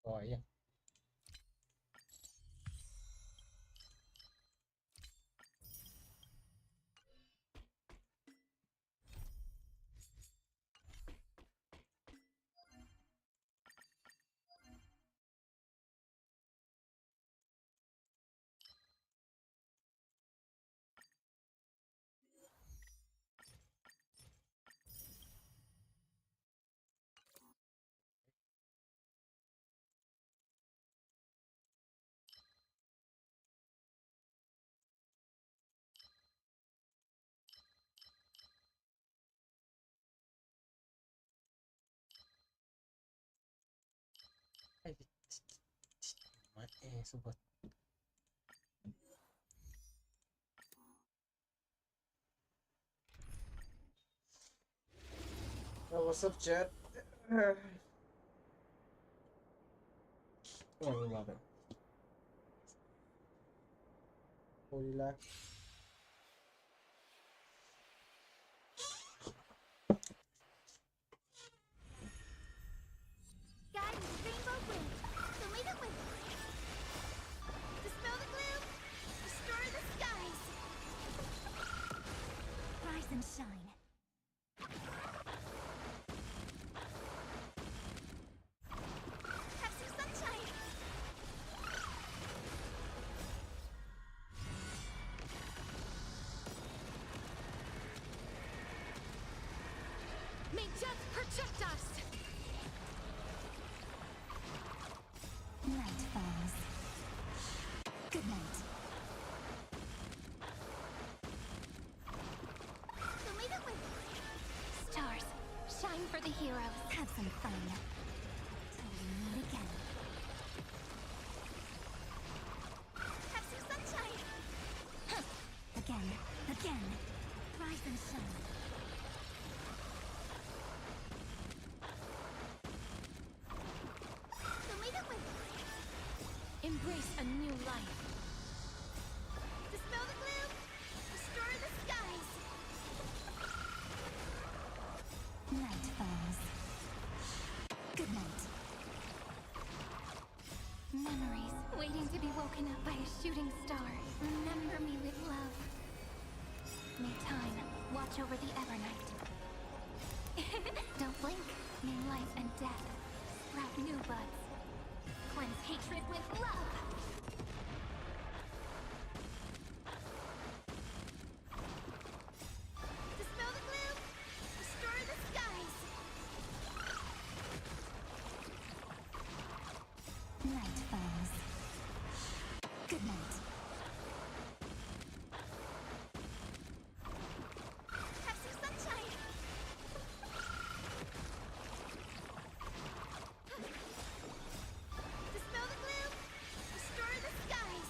Rồi à. Sumpah. Oh, what's up, chat? Oh, I love it. Holy lack. And shine. Have some sunshine. May death protect us. Night falls. Good night. Stars, shine for the heroes. Have some fun. Till we meet again. Have some sunshine. Huh. Again. Rise and shine. Embrace a new life. Dispel the gloom. Restore the skies. Night falls. Good night. Memories waiting to be woken up by a shooting star. Remember me with love. May time watch over the Evernight. Don't blink. May life and death sprout new buds. Cleanse hatred with love. Dispel the gloom. Restore the skies. Night falls. Good night. Have some sunshine. Dispel the gloom. Restore the skies.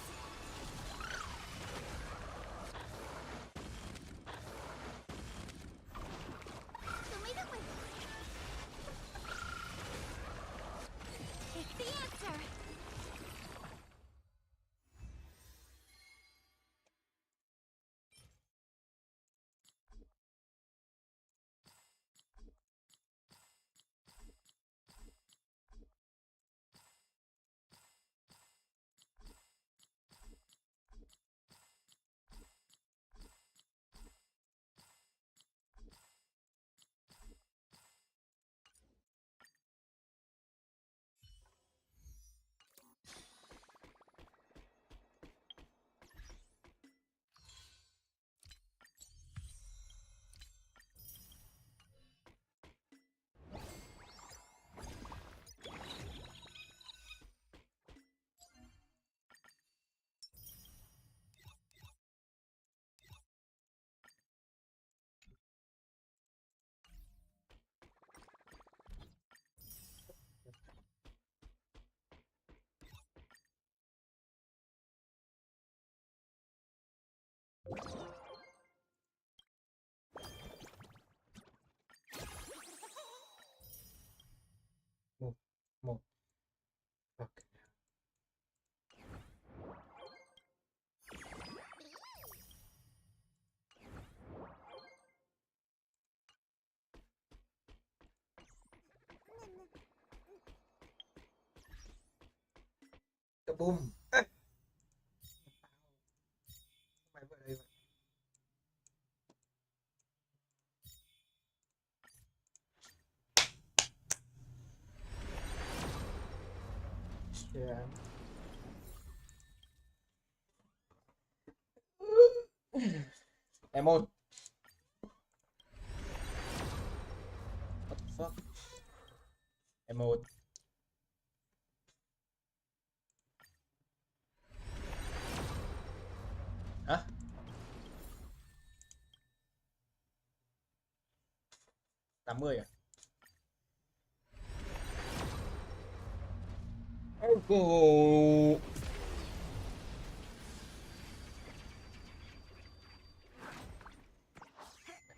Một. Ok. Boom. Ê, mày vừa đây vậy. Yeah. Em ơi. What the fuck? Em ơi. Hả? Tám mươi à? Oh.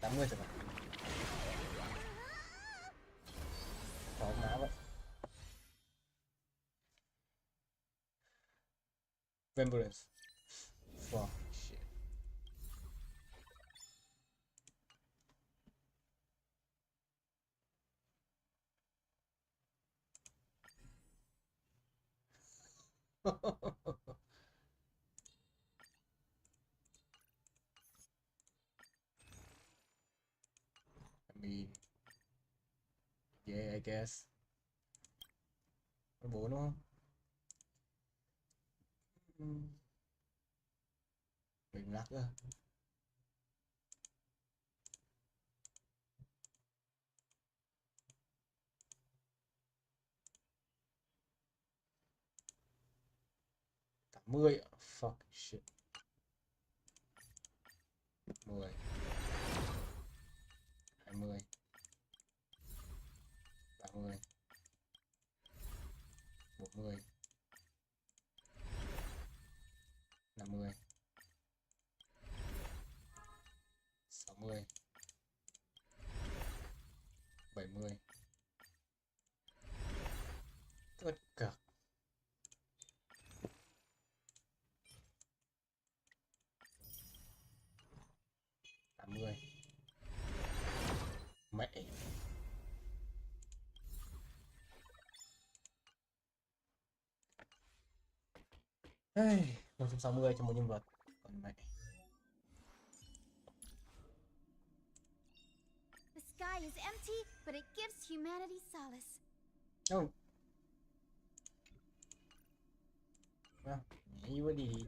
80 rồi mà. Khó má vậy. Remembrance. Fuck shit. I mean, yeah, I guess. Con 4 đúng không? Mình lắc ra. Tám mươi ạ. Fuck shit. 10 20 30 40 50 60 70 tất cả 80 mẹ. Hey, 160 cho một nhân vật. Còn mẹ. The sky is empty, but it gives humanity solace. Oh. Well, you would eat.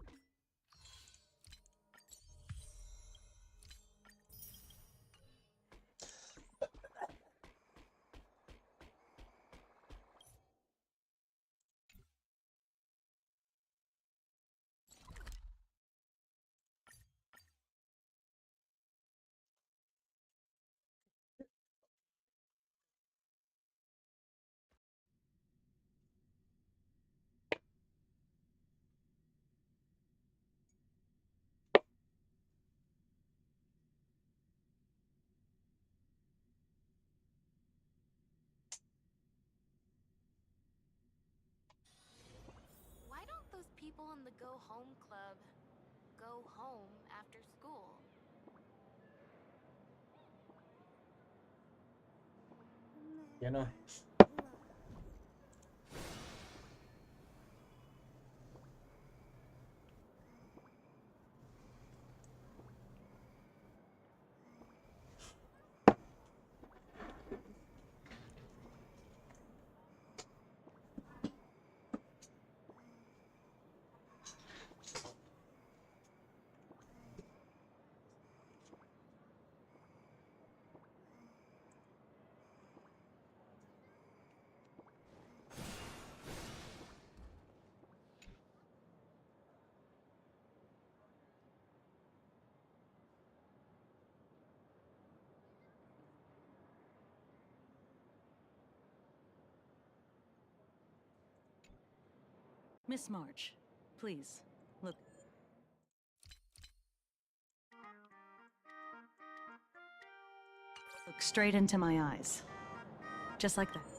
Why don't those people in the Go Home Club go home after school? Dạ rồi. Miss March, please, look. Look straight into my eyes. Just like that.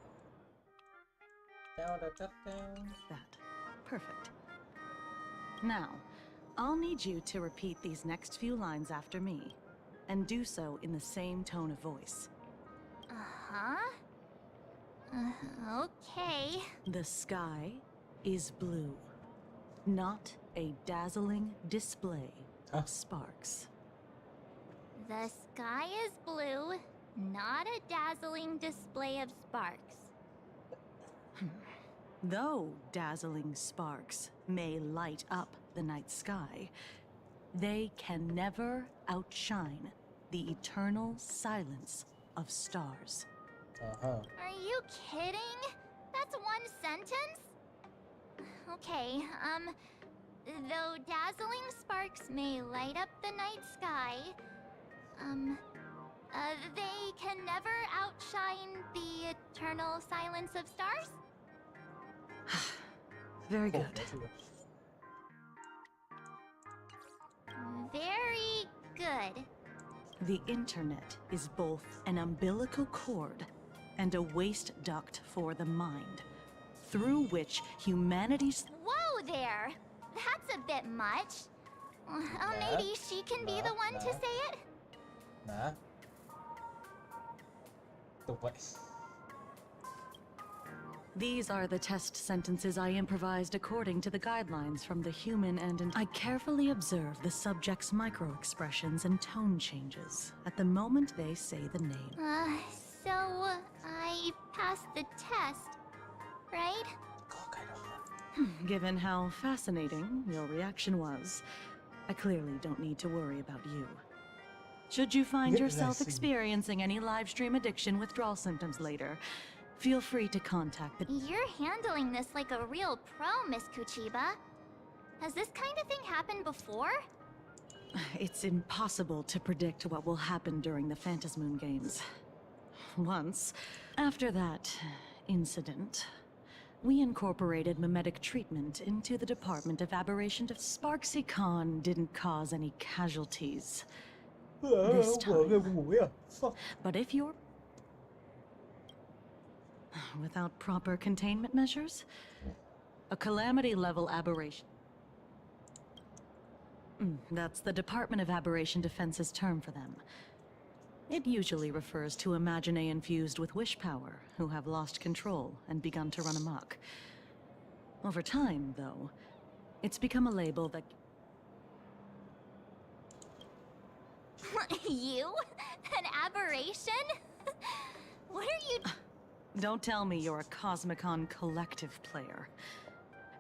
That. Perfect. Now, I'll need you to repeat these next few lines after me, and do so in the same tone of voice. Okay. The sky is blue, not a dazzling display of sparks. The sky is blue, not a dazzling display of sparks. Though dazzling sparks may light up the night sky, they can never outshine the eternal silence of stars. Are you kidding? That's one sentence? Okay, though dazzling sparks may light up the night sky, they can never outshine the eternal silence of stars? Very good. Very good. The internet is both an umbilical cord and a waste duct for the mind, through which humanity's... Whoa there! That's a bit much. Maybe she can be the one to say it? Nah. Tục vậy. These are the test sentences I improvised according to the guidelines from the human and I carefully observe the subject's micro-expressions and tone changes at the moment they say the name. So, I passed the test, right? Given how fascinating your reaction was, I clearly don't need to worry about you. Should you find yourself experiencing any live stream addiction withdrawal symptoms later, feel free to contact the... You're handling this like a real pro, Miss Kuchiba. Has this kind of thing happened before? It's impossible to predict what will happen during the Phantasmoon Games. Once, after that incident, we incorporated mimetic treatment into the Department of Aberration. Sparksy Khan didn't cause any casualties this time. But if you're... without proper containment measures, a calamity-level aberration... That's the Department of Aberration Defense's term for them. It usually refers to Imaginae infused with wish power, who have lost control and begun to run amok. Over time, though, it's become a label that... You? An aberration? What are you... Don't tell me you're a Cosmicon collective player.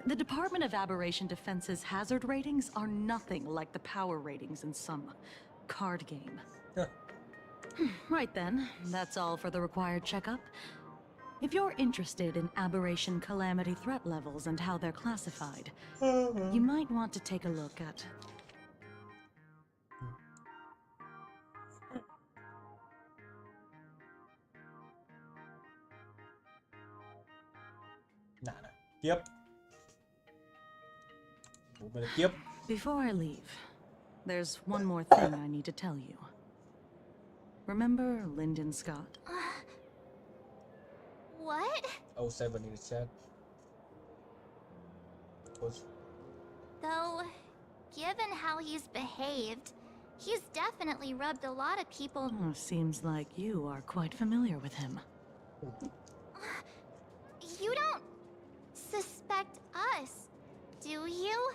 The Department of Aberration Defense's hazard ratings are nothing like the power ratings in some card game. Right then, that's all for the required checkup. If you're interested in aberration calamity threat levels and how they're classified, you might want to take a look at... Nah. Tiếp. Tiếp. Before I leave, there's one more thing I need to tell you. Remember Lyndon Scott? What? 07 in the chat. Though, given how he's behaved, he's definitely rubbed a lot of people... Seems like you are quite familiar with him. You don't suspect us, do you?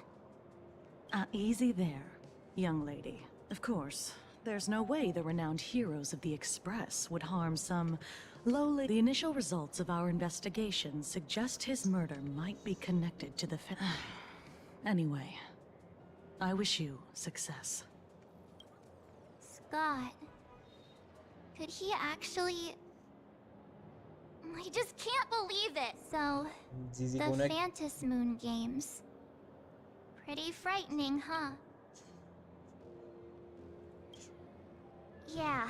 Easy there, young lady. Of course, there's no way the renowned heroes of the Express would harm some lowly... The initial results of our investigation suggest his murder might be connected to the Anyway, I wish you success. Scott... Could he actually... I just can't believe it! So, the Phantasmoon Games. Pretty frightening, huh? Yeah.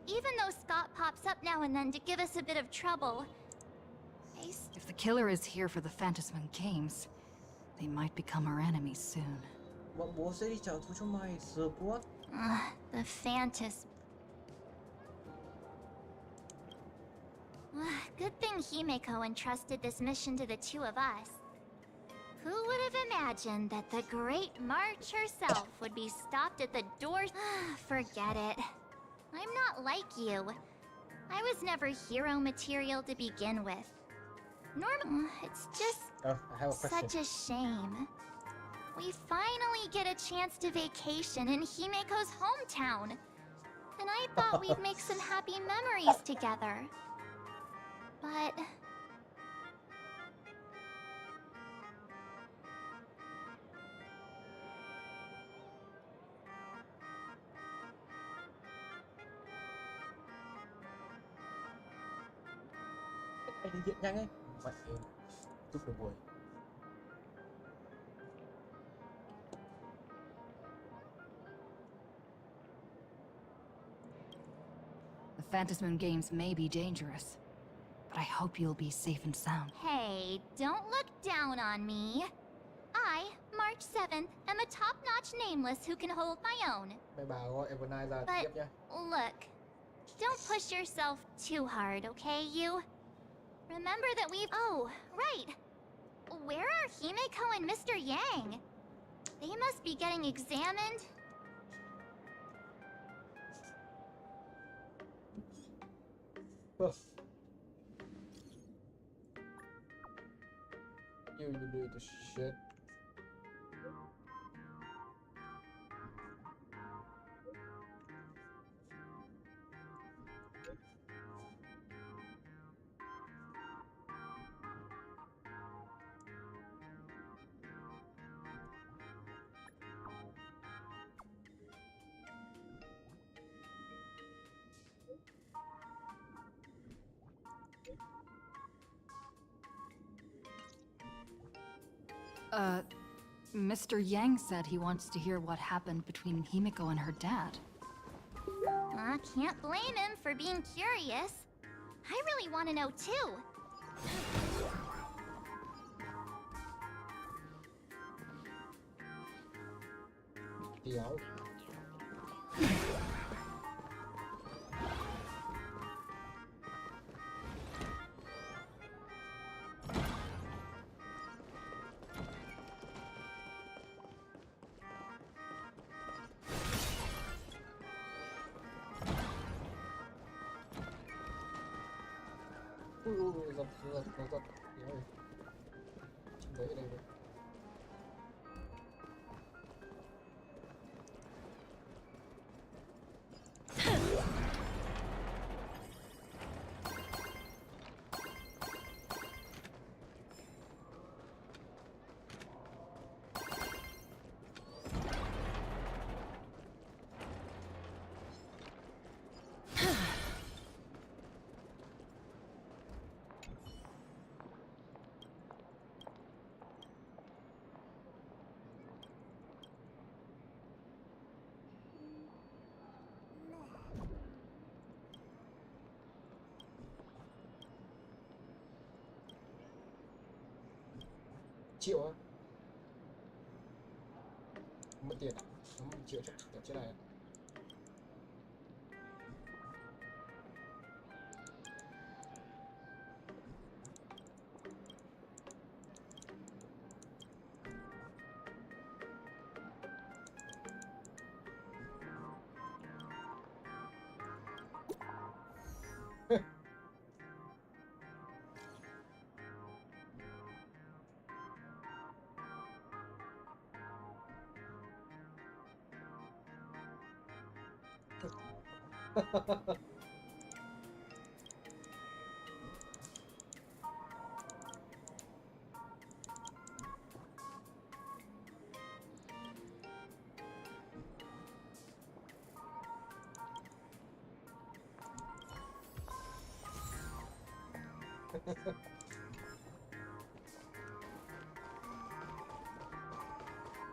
Even though Scott pops up now and then to give us a bit of trouble... If the killer is here for the Phantasmoon Games, they might become our enemies soon. The Phantas... Good thing Himeko entrusted this mission to the two of us. Who would have imagined that the Great March herself would be stopped at the doors? Forget it. I'm not like you. I was never hero material to begin with. It's just Oh, I have a question. such a shame. We finally get a chance to vacation in Himeko's hometown. And I thought we'd make some happy memories together. But... Anh đi diện nhanh ấy. Vậy giúp được buổi. The Phantasm Games may be dangerous, but I hope you'll be safe and sound. Hey, don't look down on me. I, March 7th, am a top-notch nameless who can hold my own. Mày bảo gọi Evernight ra But, tiếp nha. look, don't push yourself too hard, okay, you? Remember that we've... Oh, right! Where are Himeko and Mr. Yang? They must be getting examined. Oh. You do the shit. Mr. Yang said he wants to hear what happened between Himeko and her dad. I can't blame him for being curious. I really want to know too. Déo. Giật. Déo ơi. Đấy ở đây rồi. Triệu á? Mất tiền à? 1 triệu chắc ở trên này.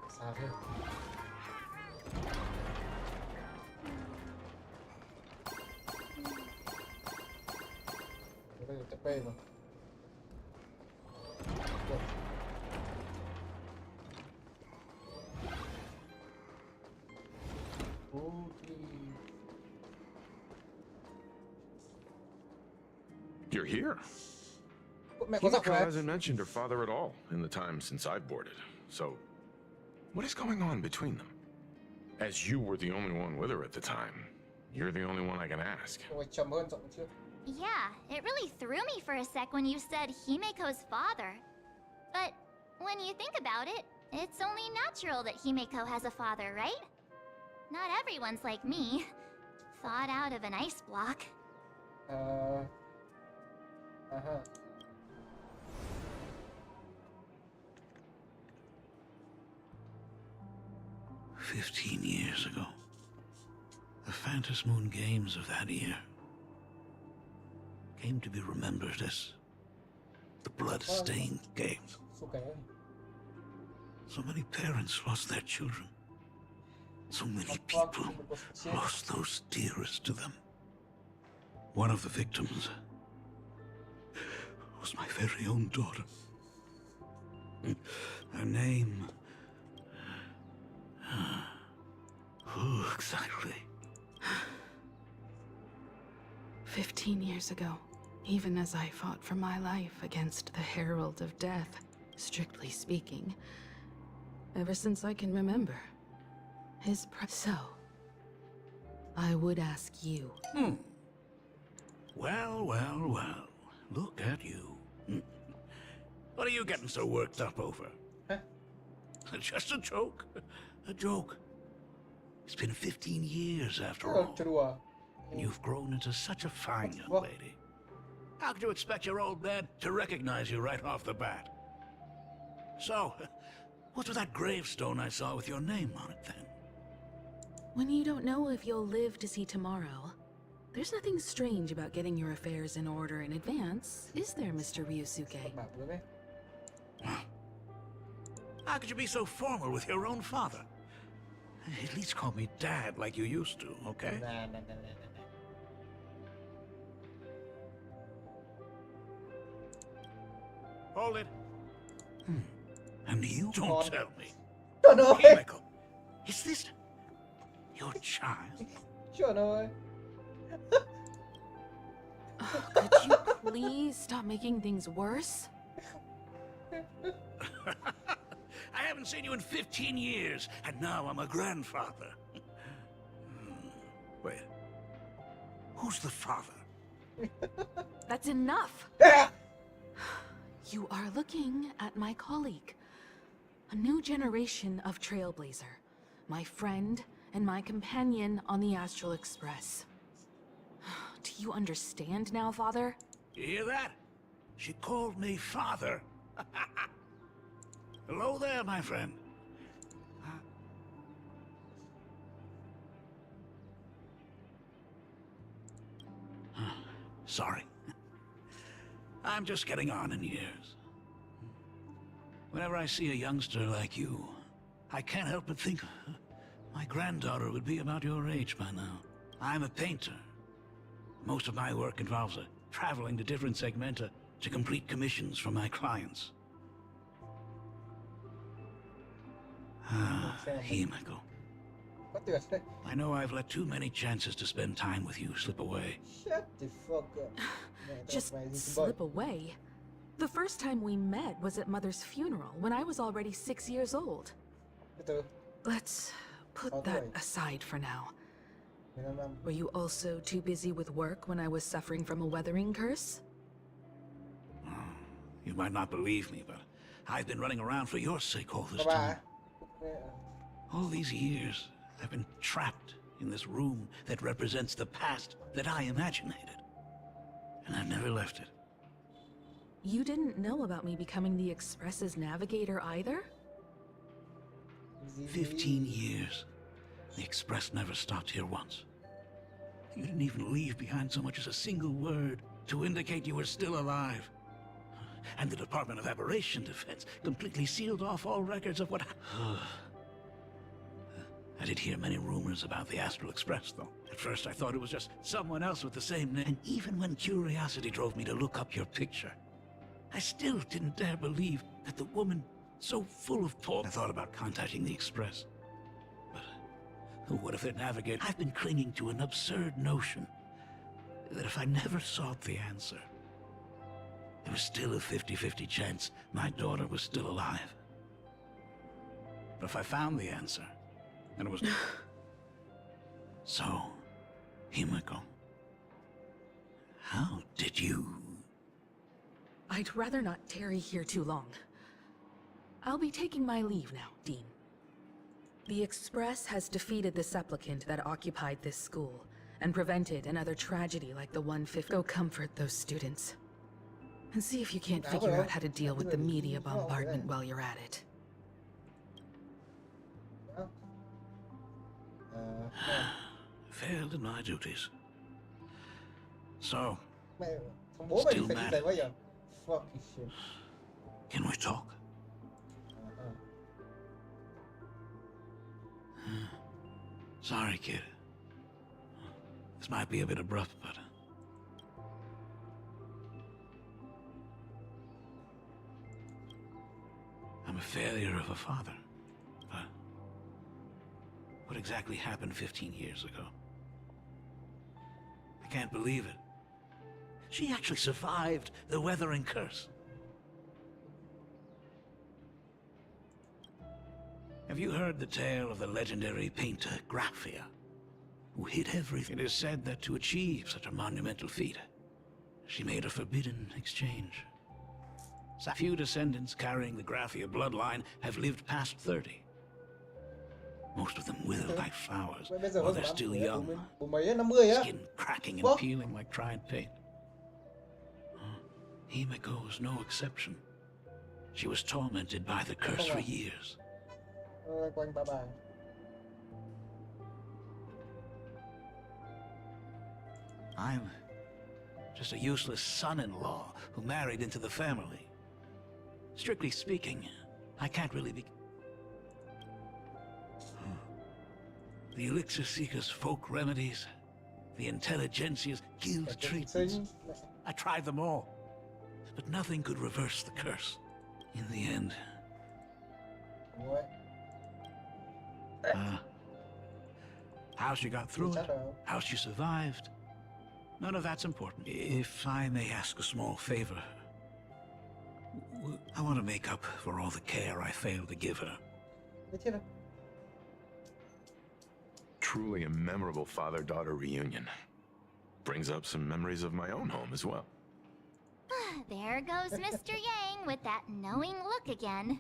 Xa thế. Đây là TP mà. Được. You're here. Mẹ có giặc Himiko mà. hasn't mentioned her father at all in the time since I've boarded. So, what is going on between them? As you were the only one with her at the time, you're the only one I can ask. Ôi, trầm hơn giọng trước. Yeah, it really threw me for a sec when you said Himeko's father. But when you think about it, it's only natural that Himeko has a father, right? Not everyone's like me, thawed out of an ice block. Aha. "15 years ago, the Phantom Moon Games of that year came to be remembered as the Blood-Stained Games. Su cái. So many parents lost their children. So many people lost those dearest to them. One of the victims was my very own daughter. Her name... Who exactly? 15 years ago, even as I fought for my life against the Herald of Death, strictly speaking, ever since I can remember, So, I would ask you. Well, well, well. Look at you. What are you getting so worked up over? Huh? Just a joke. A joke. It's been 15 years after Cái all. trò đùa. And you've grown into such a fine young Well- lady. How could you expect your old man to recognize you right off the bat? So, what's with that gravestone I saw with your name on it then? When you don't know if you'll live to see tomorrow, there's nothing strange about getting your affairs in order in advance, is there, Mr. Ryusuke? Bảo luôn đấy. How could you be so formal with your own father? At least call me Dad like you used to, okay? Nè. Hold it. And you don't Con. tell me. Trời ơi. Hey, Michael, is this your child? Trời ơi. Could you please stop making things worse? I haven't seen you in 15 years, and now I'm a grandfather. Wait. Who's the father? That's enough! You are looking at my colleague. A new generation of Trailblazer. My friend and my companion on the Astral Express. Do you understand now, Father? You hear that? She called me father. Hello there, my friend. Sorry. I'm just getting on in years. Whenever I see a youngster like you, I can't help but think my granddaughter would be about your age by now. I'm a painter. Most of my work involves traveling to different segmenta to complete commissions for my clients. Himiko. Có tuyệt đấy. I know I've let too many chances to spend time with you slip away. Shut the fuck up. Mẹ, tao Just mày gì slip cũng away. The first time we met was at Mother's funeral when I was already 6 years old. Từ từ. Let's put Okay. that aside for now. 15 năm. Were you also too busy with work when I was suffering from a weathering curse? You might not believe me, but I've been running around for your sake all this Có time. bà. All these years, I've been trapped in this room that represents the past that I imaginated. And I've never left it. You didn't know about me becoming the Express's navigator either? 15 years. The Express never stopped here once. You didn't even leave behind so much as a single word to indicate you were still alive. And the Department of Aberration Defense completely sealed off all records of what I did hear many rumors about the Astral Express, though. At first I thought it was just someone else with the same name. And even when curiosity drove me to look up your picture, I still didn't dare believe that the woman so full of pork. I thought about contacting the Express. But what if they're navigating? I've been clinging to an absurd notion that if I never sought the answer, there was still a 50-50 chance my daughter was still alive. But if I found the answer, then it was... So, Himiko, how did you... I'd rather not tarry here too long. I'll be taking my leave now, Dean. The Express has defeated the supplicant that occupied this school, and prevented another tragedy like the 150. Go comfort those students. And see if you can't figure out how to deal with the media bombardment while you're at it. Failed in my duties. So, Mẹ, thằng bố mày Still phải mad. như vậy bao giờ? Fucking shit. can we talk? Sorry, kid. This might be a bit abrupt, but... I'm a failure of a father. But... what exactly happened 15 years ago? I can't believe it. She actually survived the weathering curse. Have you heard the tale of the legendary painter Graphia, who hid everything? It is said that to achieve such a monumental feat, she made a forbidden exchange. So few descendants carrying the Graphia bloodline have lived past 30. Most of them wither like flowers Bây giờ while hơn they're still 80 á, young, của mấy á, 50 á. skin cracking and What? peeling like dried paint. Himiko was no exception. She was tormented by the curse for years. Quanh ba bà. I'm just a useless son-in-law who married into the family. Strictly speaking, I can't really be... The Elixir Seekers' folk remedies, the Intelligentsia's guild treatments. I tried them all, but nothing could reverse the curse. In the end, What? how she got through Chắc it, rồi. how she survived, none of that's important. If I may ask a small favor, I want to make up for all the care I failed to give her. Biết chết đâu. Truly a memorable father-daughter reunion. Brings up some memories of my own home as well. There goes Mr. Yang with that knowing look again.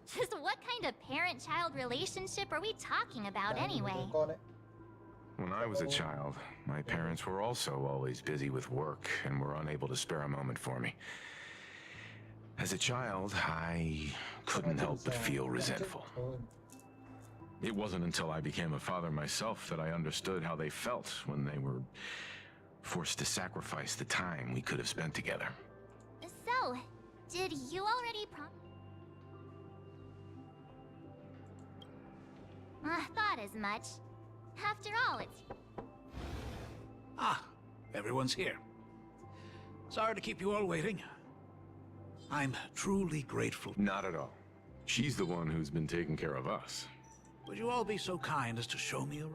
Just what kind of parent-child relationship are we talking about Đang anyway? nuôi con đấy. When I was a child, my parents were also always busy with work and were unable to spare a moment for me. As a child, I couldn't help but feel resentful. Thôi. It wasn't until I became a father myself that I understood how they felt when they were forced to sacrifice the time we could have spent together. So, did you already thought as much. After all, it's... Ah, everyone's here. Sorry to keep you all waiting. I'm truly grateful. Not at all. She's the one who's been taking care of us. Would you all be so kind as to show me around?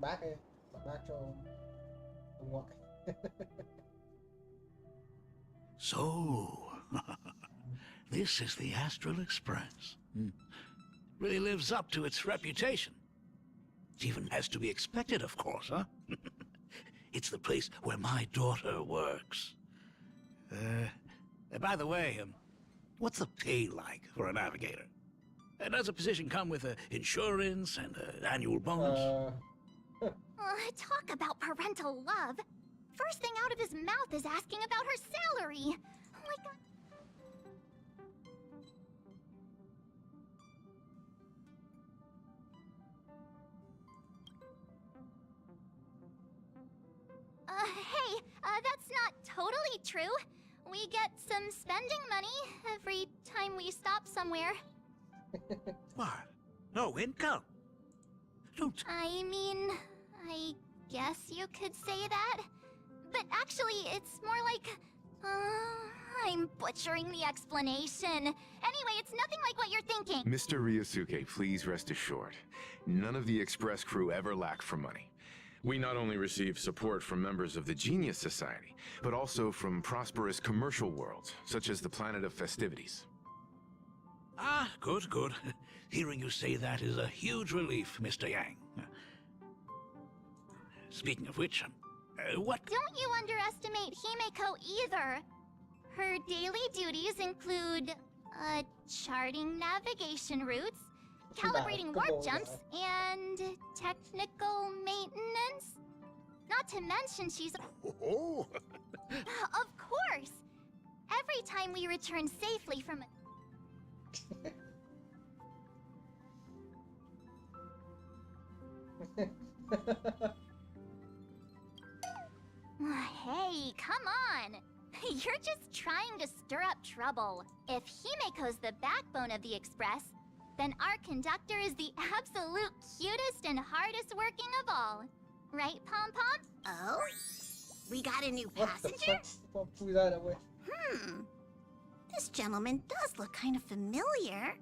Bác ơi, bác cho ông ngoại. So, this is the Astral Express. Really lives up to its reputation. It even has to be expected, of course, huh? It's the place where my daughter works. By the way, what's the pay like for a navigator? Does a position come with insurance and an annual bonus? Talk about parental love. First thing out of his mouth is asking about her salary. Like hey, that's not totally true. We get some spending money every time we stop somewhere. What? No income? Don't... I mean, I guess you could say that. But actually, it's more like... I'm butchering the explanation. Anyway, it's nothing like what you're thinking. Mr. Ryosuke, please rest assured. None of the Express crew ever lack for money. We not only receive support from members of the Genius Society, but also from prosperous commercial worlds, such as the Planet of Festivities. Ah, good, good. Hearing you say that is a huge relief, Mr. Yang. Speaking of which, what... Don't you underestimate Himeko either. Her daily duties include, charting navigation routes, calibrating warp jumps, and technical maintenance. Not to mention she's... Oh! Of course! Every time we return safely from Hey, come on! You're just trying to stir up trouble. If Himeko's the backbone of the Express, then our conductor is the absolute cutest and hardest working of all. Right, Pom Pom? Oh? We got a new What the passenger? fuck? Chui ra đâu vậy? This gentleman does look kind of familiar.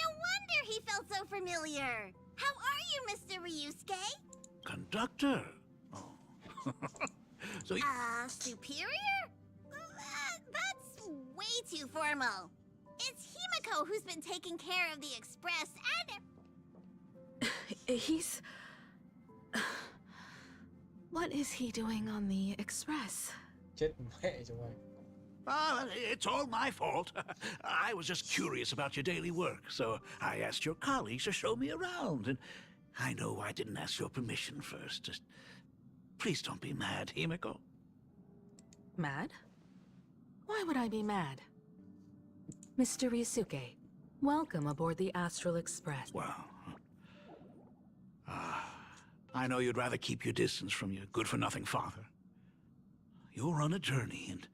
No wonder he felt so familiar. How are you, Mr. Ryusuke? Conductor? Oh. So you... Superior? That's way too formal. It's Himeko who's been taking care of the Express and... He's... What is he doing on the Express? Chết mẹ chúng mày. It's all my fault. I was just curious about your daily work, so I asked your colleagues to show me around, and I know I didn't ask your permission first. Just please don't be mad, Himeko. Mad? Why would I be mad? Mr. Ryusuke, welcome aboard the Astral Express. Well, I know you'd rather keep your distance from your good-for-nothing father. You're on a journey, and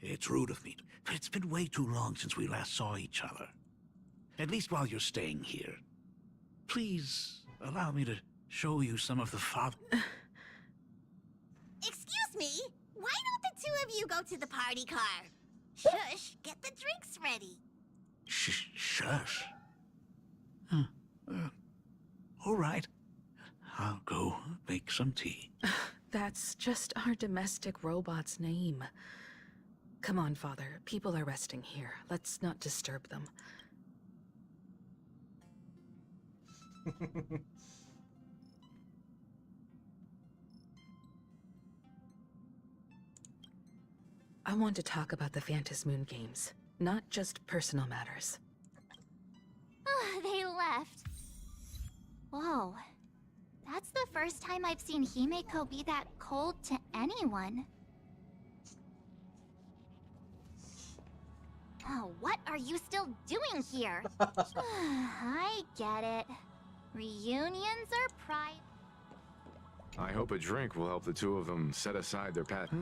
it's rude of me, but it's been way too long since we last saw each other. At least while you're staying here. Please allow me to show you some of the father... Excuse me? Why don't the two of you go to the party car? Shush, get the drinks ready. Shush. All right. I'll go make some tea. That's just our domestic robot's name. Come on, Father. People are resting here. Let's not disturb them. I want to talk about the Phantom Moon games, not just personal matters. They left. Whoa. That's the first time I've seen Himeko be that cold to anyone. Oh, what are you still doing here? I get it. Reunions are pride. I hope a drink will help the two of them set aside their past.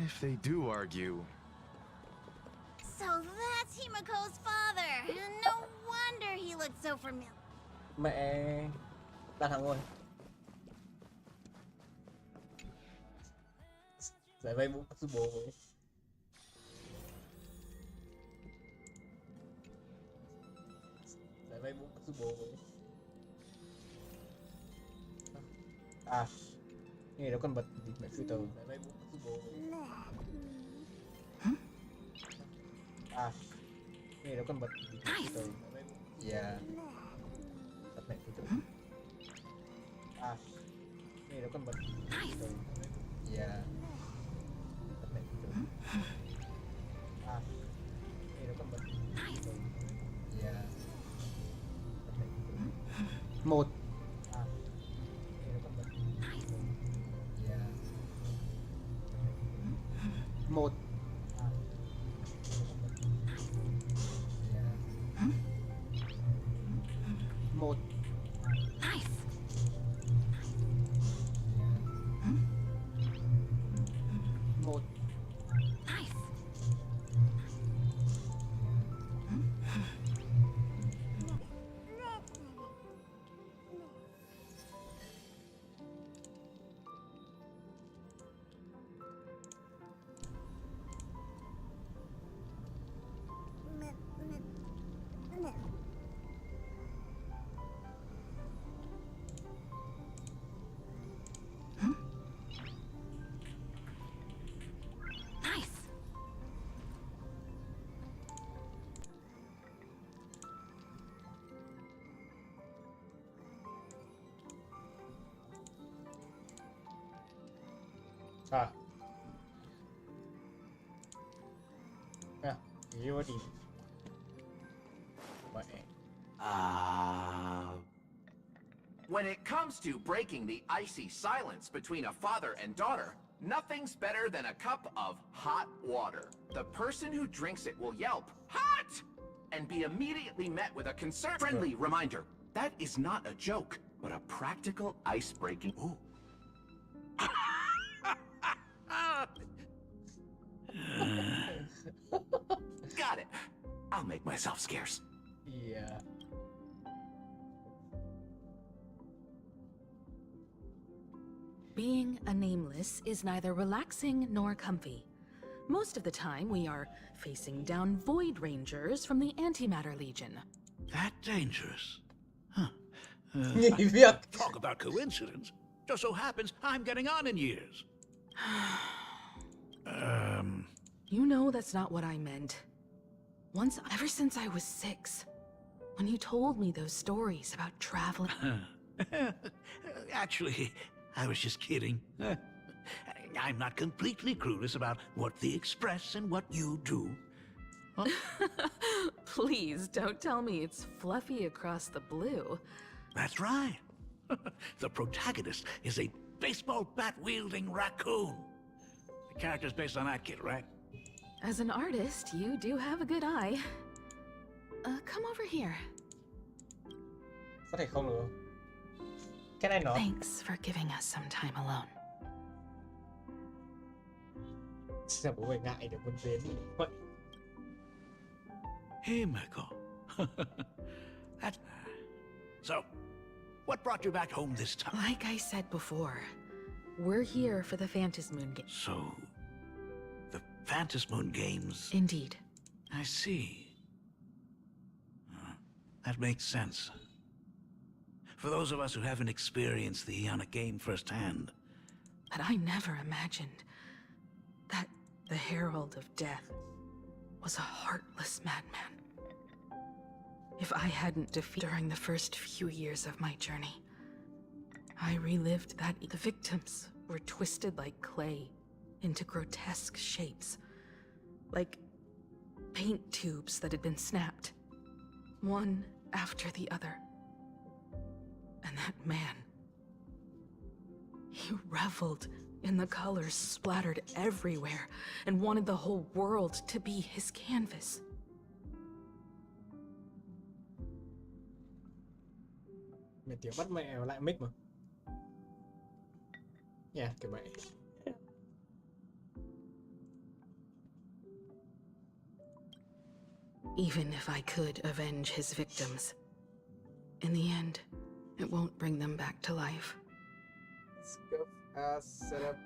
If they do argue. So that's Himeko's father. No wonder he looked so familiar. Mẹ ta thắng rồi. Giải vay bố sư bố với. Giải vay bố sư bố với. À, nghe nó còn bật mẹ phi tàu. Giải vay bố sư bố với. À, nghe nó còn bật mẹ phi tàu. Giải vay bố. Yeah. Bật mẹ phi tàu. À, nghe nó còn bật mẹ phi tàu. Yeah. À, đây nó còn bật. Yeah. Một. À, đây nó còn bật. Yeah. Một. À, yeah. Một. Một. Ah. Ah, you đi. Mẹ. When it comes to breaking the icy silence between a father and daughter, nothing's better than a cup of hot water. The person who drinks it will yelp, "Hot!" and be immediately met with a friendly reminder. That is not a joke, but a practical ice-breaking... Ooh. Got it. I'll make myself scarce. Yeah. Being a nameless is neither relaxing nor comfy. Most of the time, we are facing down Void Rangers from the Antimatter Legion. That dangerous? Huh. Việc. Talk about coincidence. Just so happens I'm getting on in years. You know that's not what I meant. Once, ever since I was 6, when you told me those stories about traveling... Actually, I was just kidding. I'm not completely clueless about what the Express and what you do. Please, don't tell me it's fluffy across the blue. That's right. The protagonist is a baseball bat-wielding raccoon. The character's based on that kid, right? As an artist, you do have a good eye. Come over here. Có thể không được. Cái này nó. Thanks for giving us some time alone. Sao bố mày ngại được muốn đến vậy? Himeko. So, what brought you back home this time? Like I said before, we're here for the Phantasmoon Games. So, the Phantasmoon Games... Indeed. I see. That makes sense. For those of us who haven't experienced the Ionic game firsthand. But I never imagined that the Herald of Death was a heartless madman. If I hadn't defeated during the first few years of my journey, I relived that the victims were twisted like clay into grotesque shapes, like paint tubes that had been snapped, one after the other. And that man, he reveled in the colors splattered everywhere and wanted the whole world to be his canvas. Mày tiểu bắt mẹ lại mic mà. Yeah, kiểu vậy. Even if I could avenge his victims, in the end, it won't bring them back to life. Let's go. Set up.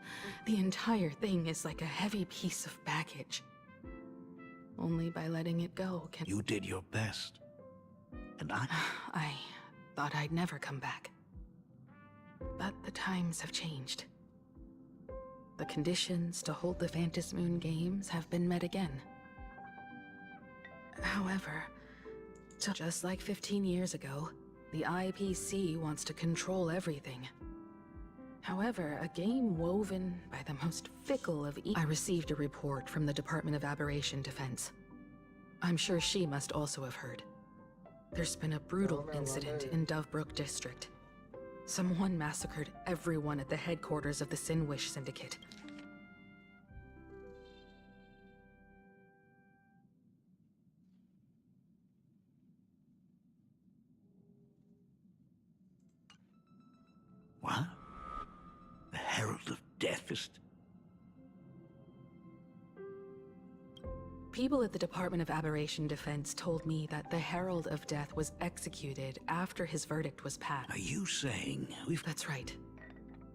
The entire thing is like a heavy piece of baggage. Only by letting it go can... You did your best. And I thought I'd never come back. But the times have changed. The conditions to hold the Phantasmoon Games have been met again. However, just like 15 years ago, the IPC wants to control everything. However, a game woven by the most fickle of I received a report from the Department of Aberration Defense. I'm sure she must also have heard. There's been a brutal incident in Dovebrook District. Someone massacred everyone at the headquarters of the Sinwish Syndicate. What? The Herald of Death is... People at the Department of Aberration Defense told me that the Herald of Death was executed after his verdict was passed. Are you saying we've... That's right.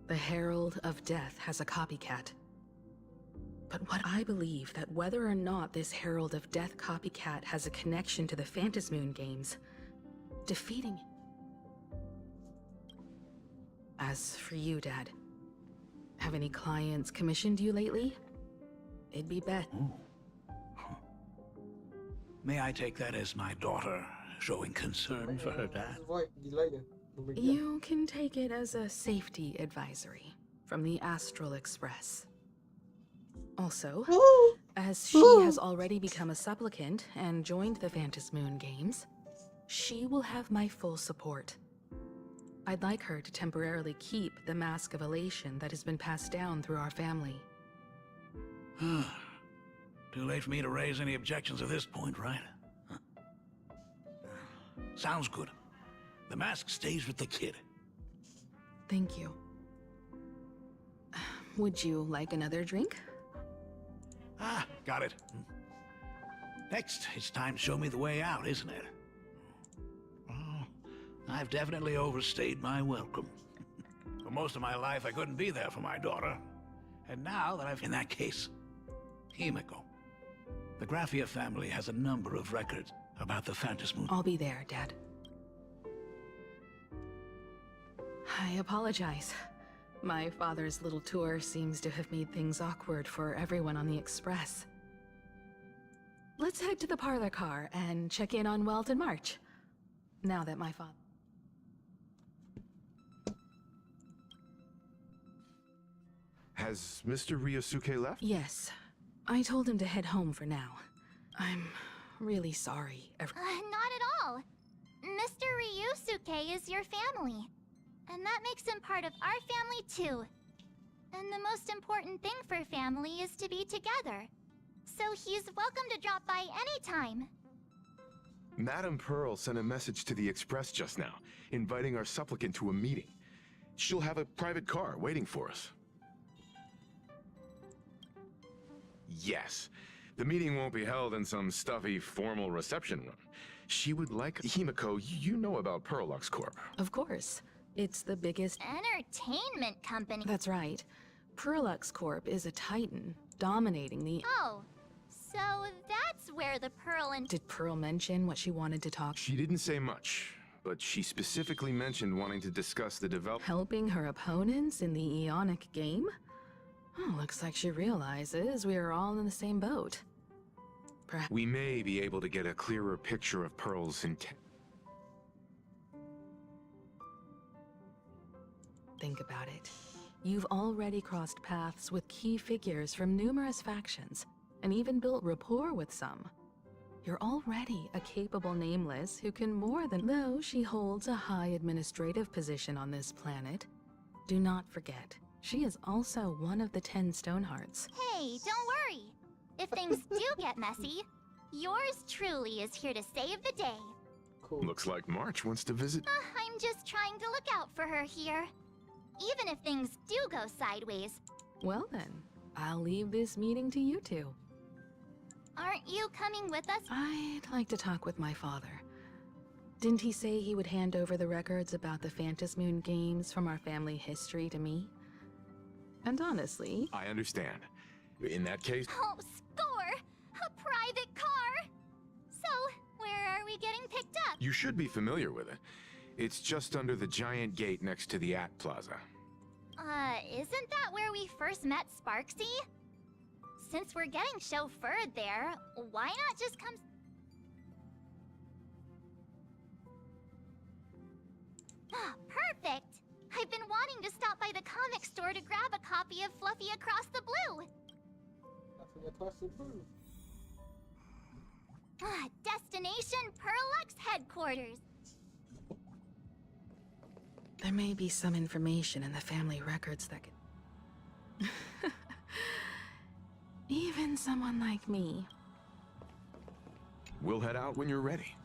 The Herald of Death has a copycat. But what I believe that whether or not this Herald of Death copycat has a connection to the Phantasmoon Games, defeating... As for you, Dad, have any clients commissioned you lately? It'd be bet. May I take that as my daughter showing concern for her dad? You can take it as a safety advisory from the Astral Express. Also, Woo! as she Woo! has already become a supplicant and joined the Phantasmoon Games, she will have my full support. I'd like her to temporarily keep the Mask of Elation that has been passed down through our family. Too late for me to raise any objections at this point, right? Huh. Sounds good. The mask stays with the kid. Thank you. Would you like another drink? Ah, got it. Next, it's time to show me the way out, isn't it? Oh, I've definitely overstayed my welcome. For most of my life, I couldn't be there for my daughter. And now that I've... In that case, Himiko. The Graphia family has a number of records about the Phantasmoon. I'll be there, Dad. I apologize. My father's little tour seems to have made things awkward for everyone on the Express. Let's head to the parlor car and check in on Welt and March. Now that my father... Has Mr. Ryosuke left? Yes. I told him to head home for now. I'm really sorry. Not at all. Mr. Ryusuke is your family. And that makes him part of our family too. And the most important thing for family is to be together. So he's welcome to drop by anytime. Madame Pearl sent a message to the Express just now, inviting our supplicant to a meeting. She'll have a private car waiting for us. Yes. The meeting won't be held in some stuffy, formal reception room. She would like... Himiko, you know about Pearlux Corp. Of course. It's the biggest... Entertainment company. That's right. Pearlux Corp is a titan, dominating the... Oh, so that's where the Pearl and... Did Pearl mention what she wanted to talk? She didn't say much, but she specifically mentioned wanting to discuss the development... Helping her opponents in the Eonic game? Oh, looks like she realizes we are all in the same boat. Perhaps... We may be able to get a clearer picture of Pearl's intent. Think about it. You've already crossed paths with key figures from numerous factions, and even built rapport with some. You're already a capable Nameless who can more than... Though she holds a high administrative position on this planet, do not forget, she is also one of the 10 Stonehearts. Hey, don't worry. If things do get messy, yours truly is here to save the day. Cool. Looks like March wants to visit. I'm just trying to look out for her here. Even if things do go sideways. Well then, I'll leave this meeting to you two. Aren't you coming with us? I'd like to talk with my father. Didn't he say he would hand over the records about the Phantasmoon Games from our family history to me? And honestly... I understand. In that case... Oh, score! A private car! So, where are we getting picked up? You should be familiar with it. It's just under the giant gate next to the At Plaza. Isn't that where we first met Sparksy? Since we're getting chauffeured there, why not just come... Ah, perfect! I've been wanting to stop by the comic store to grab a copy of Fluffy Across the Blue. Fluffy Across the Blue. Destination Pearlux headquarters. There may be some information in the family records that could... Even someone like me. We'll head out when you're ready.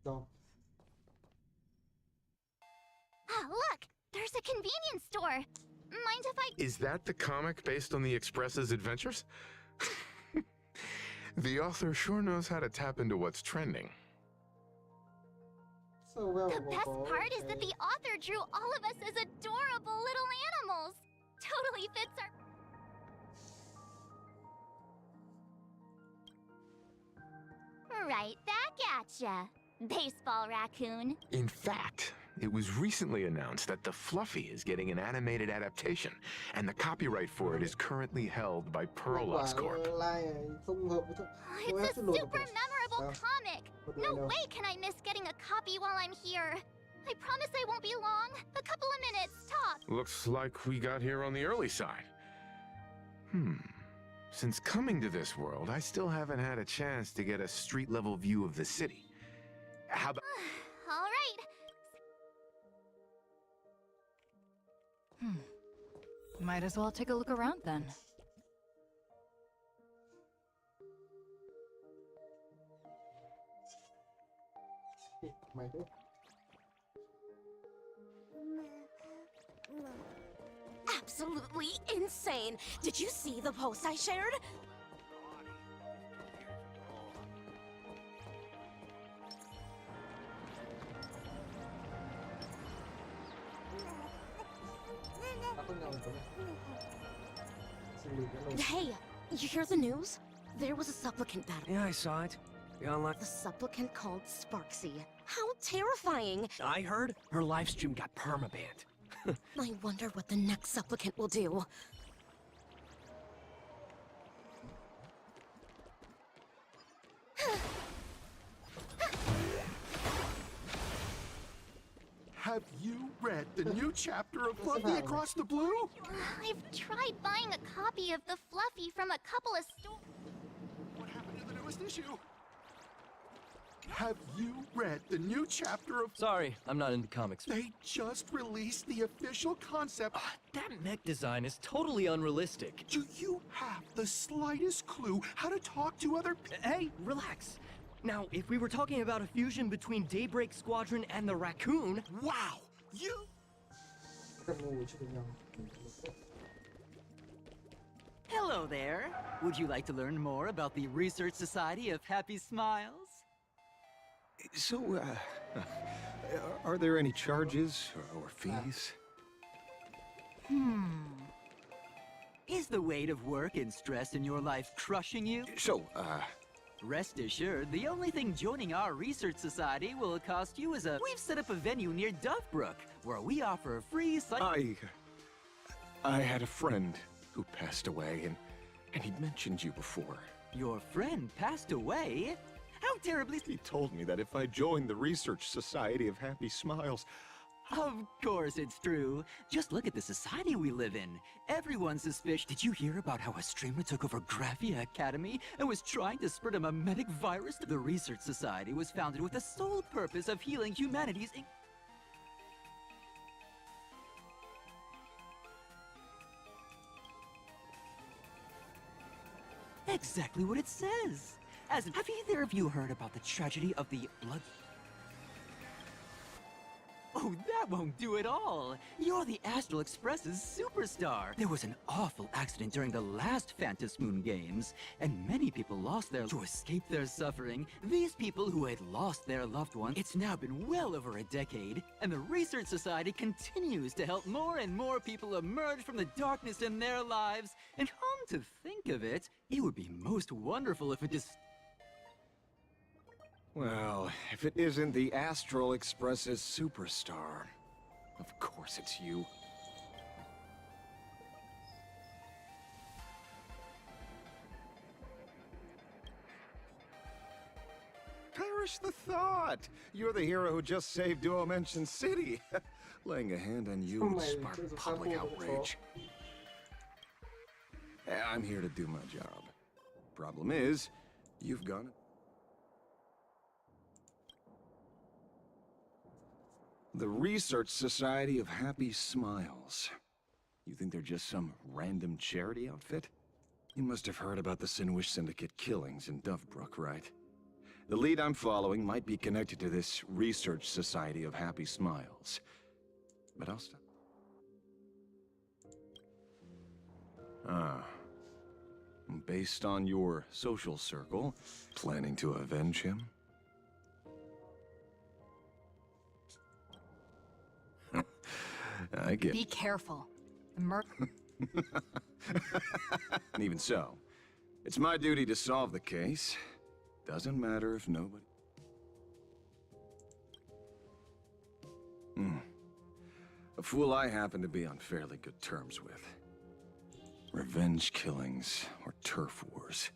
No. Look! There's a convenience store! Mind if I... Is that the comic based on the Express's adventures? The author sure knows how to tap into what's trending. So well, The best part is that the author drew all of us as adorable little animals! Totally fits our... Right back at ya, baseball raccoon. In fact, it was recently announced that the Fluffy is getting an animated adaptation, and the copyright for it is currently held by Pearlux Corp. It's a super memorable comic. No way can I miss getting a copy while I'm here. I promise I won't be long. A couple of minutes, tops. Looks like we got here on the early side. Since coming to this world, I still haven't had a chance to get a street-level view of the city. How about... All right. Might as well take a look around then. Absolutely insane. Did you see the post I shared? Hey, you hear the news? There was a supplicant battle. Yeah, I saw it. The online... The supplicant called Sparksy. How terrifying! I heard her live stream got permabanned. I wonder what the next supplicant will do. Have you read the new chapter of Fluffy Across the Blue? I've tried buying a copy of the Fluffy from a couple of stores. What happened to the newest issue? Have you read the new chapter of... Sorry, I'm not into comics. They just released the official concept. That mech design is totally unrealistic. Do you have the slightest clue how to talk to other... Hey, relax. Now, if we were talking about a fusion between Daybreak Squadron and the Raccoon... Wow! You... Hello there. Would you like to learn more about the Research Society of Happy Smiles? So, are there any charges or fees? Is the weight of work and stress in your life crushing you? So, Rest assured, the only thing joining our research society will cost you is We've set up a venue near Dovebrook, where we offer a free I had a friend who passed away, and he'd mentioned you before. Your friend passed away? How terribly... He told me that if I joined the Research Society of Happy Smiles... Of course it's true. Just look at the society we live in. Everyone's suspicious. Did you hear about how a streamer took over Graphia Academy and was trying to spread a mimetic virus? The Research Society was founded with the sole purpose of healing humanity's... Exactly what it says. Have either of you heard about the tragedy of the blood... Oh, that won't do at all. You're the Astral Express's superstar. There was an awful accident during the last Phantom Moon Games, and many people lost their... To escape their suffering, these people who had lost their loved ones... It's now been well over a decade, and the Research Society continues to help more and more people emerge from the darkness in their lives. And come to think of it, it would be most wonderful if it just... Well, if it isn't the Astral Express's superstar, of course it's you. Perish the thought! You're the hero who just saved Duo Mention City. Laying a hand on you would spark public outrage. I'm here to do my job. Problem is, you've gone... The Research Society of Happy Smiles. You think they're just some random charity outfit? You must have heard about the Sinwish Syndicate killings in Dovebrook, right? The lead I'm following might be connected to this Research Society of Happy Smiles. But I'll stop. Based on your social circle, planning to avenge him? I get... Be careful. Even so, it's my duty to solve the case. Doesn't matter if nobody... fool I happen to be on fairly good terms with. Revenge killings or turf wars.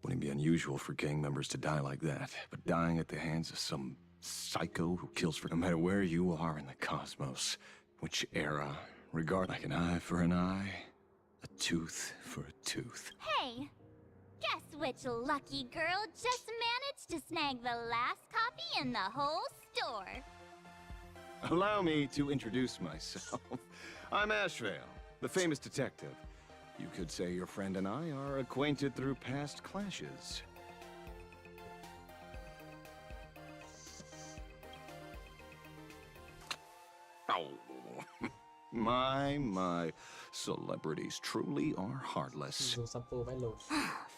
Wouldn't be unusual for gang members to die like that, but dying at the hands of some psycho who kills for no matter where you are in the cosmos, which era, regard like an eye for an eye, a tooth for a tooth. Hey, guess which lucky girl just managed to snag the last copy in the whole store? Allow me to introduce myself. I'm Ashvale, the famous detective. You could say your friend and I are acquainted through past clashes. Oh, my. Celebrities truly are heartless.